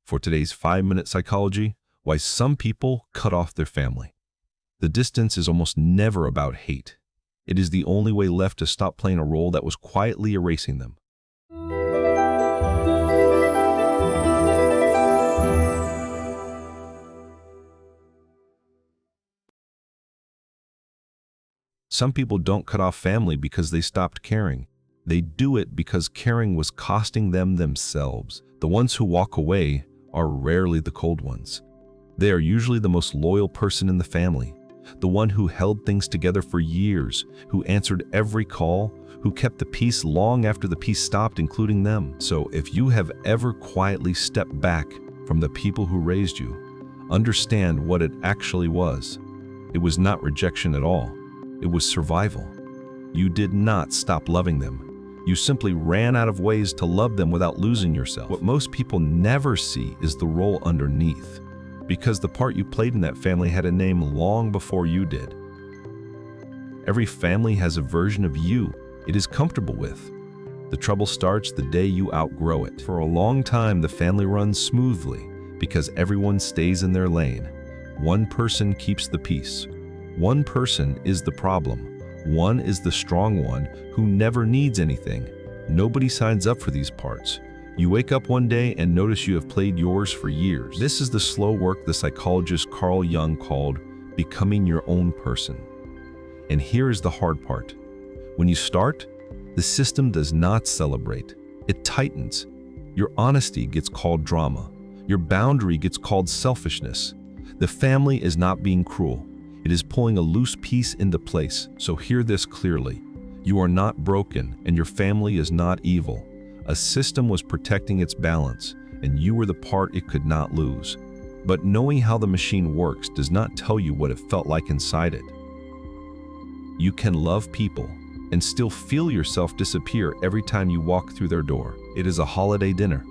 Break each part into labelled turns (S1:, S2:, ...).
S1: For today's 5-minute psychology, why some people cut off their family. The distance is almost never about hate. It is the only way left to stop playing a role that was quietly erasing them. Some people don't cut off family because they stopped caring. They do it because caring was costing them themselves. The ones who walk away are rarely the cold ones. They are usually the most loyal person in the family, the one who held things together for years, who answered every call, who kept the peace long after the peace stopped, including them. So if you have ever quietly stepped back from the people who raised you, understand what it actually was. It was not rejection at all. It was survival. You did not stop loving them. You simply ran out of ways to love them without losing yourself. What most people never see is the role underneath, because the part you played in that family had a name long before you did. Every family has a version of you it is comfortable with. The trouble starts the day you outgrow it. For a long time, the family runs smoothly because everyone stays in their lane. One person keeps the peace. One person is the problem. One is the strong one who never needs anything. Nobody signs up for these parts. You wake up one day and notice you have played yours for years. This is the slow work the psychologist Carl Jung called becoming your own person. And here is the hard part. When you start, the system does not celebrate. It tightens. Your honesty gets called drama. Your boundary gets called selfishness. The family is not being cruel. It is pulling a loose piece into place. So hear this clearly. You are not broken, and your family is not evil. A system was protecting its balance, and you were the part it could not lose. But knowing how the machine works does not tell you what it felt like inside it. You can love people and still feel yourself disappear every time you walk through their door. It is a holiday dinner.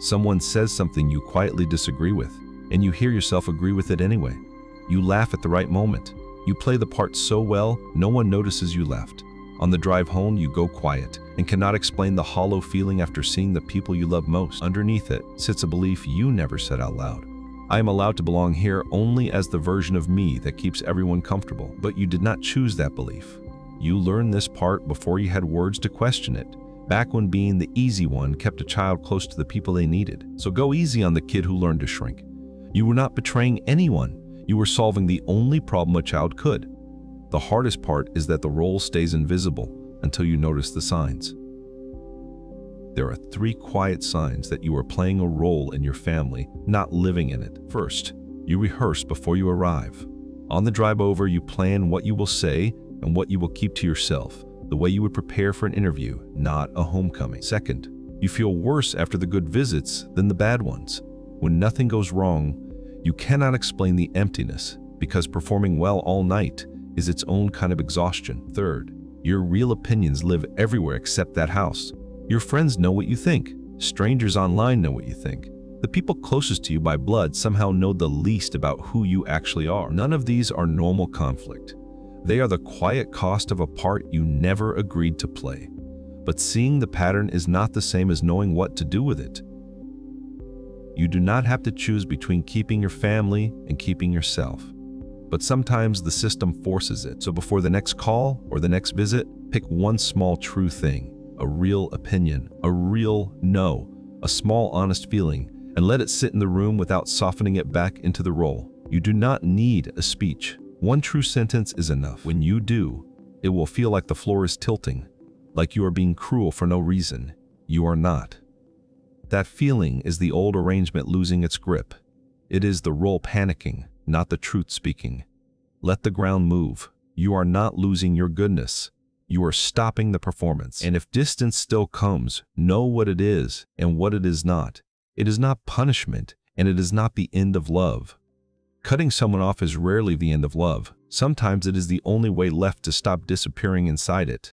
S1: Someone says something you quietly disagree with, and you hear yourself agree with it anyway. You laugh at the right moment. You play the part so well, no one notices you left. On the drive home, you go quiet and cannot explain the hollow feeling after seeing the people you love most. Underneath it sits a belief you never said out loud. I am allowed to belong here only as the version of me that keeps everyone comfortable. But you did not choose that belief. You learned this part before you had words to question it, back when being the easy one kept a child close to the people they needed. So go easy on the kid who learned to shrink. You were not betraying anyone. You were solving the only problem a child could. The hardest part is that the role stays invisible until you notice the signs. There are 3 quiet signs that you are playing a role in your family, not living in it. First, you rehearse before you arrive. On the drive over, you plan what you will say and what you will keep to yourself, the way you would prepare for an interview, not a homecoming. Second, you feel worse after the good visits than the bad ones. When nothing goes wrong, you cannot explain the emptiness because performing well all night is its own kind of exhaustion. Third, your real opinions live everywhere except that house. Your friends know what you think. Strangers online know what you think. The people closest to you by blood somehow know the least about who you actually are. None of these are normal conflict. They are the quiet cost of a part you never agreed to play. But seeing the pattern is not the same as knowing what to do with it. You do not have to choose between keeping your family and keeping yourself. But sometimes the system forces it. So before the next call or the next visit, pick one small true thing, a real opinion, a real no, a small honest feeling, and let it sit in the room without softening it back into the role. You do not need a speech. One true sentence is enough. When you do, it will feel like the floor is tilting, like you are being cruel for no reason. You are not. That feeling is the old arrangement losing its grip. It is the role panicking, not the truth speaking. Let the ground move. You are not losing your goodness. You are stopping the performance. And if distance still comes, know what it is and what it is not. It is not punishment, and it is not the end of love. Cutting someone off is rarely the end of love. Sometimes it is the only way left to stop disappearing inside it.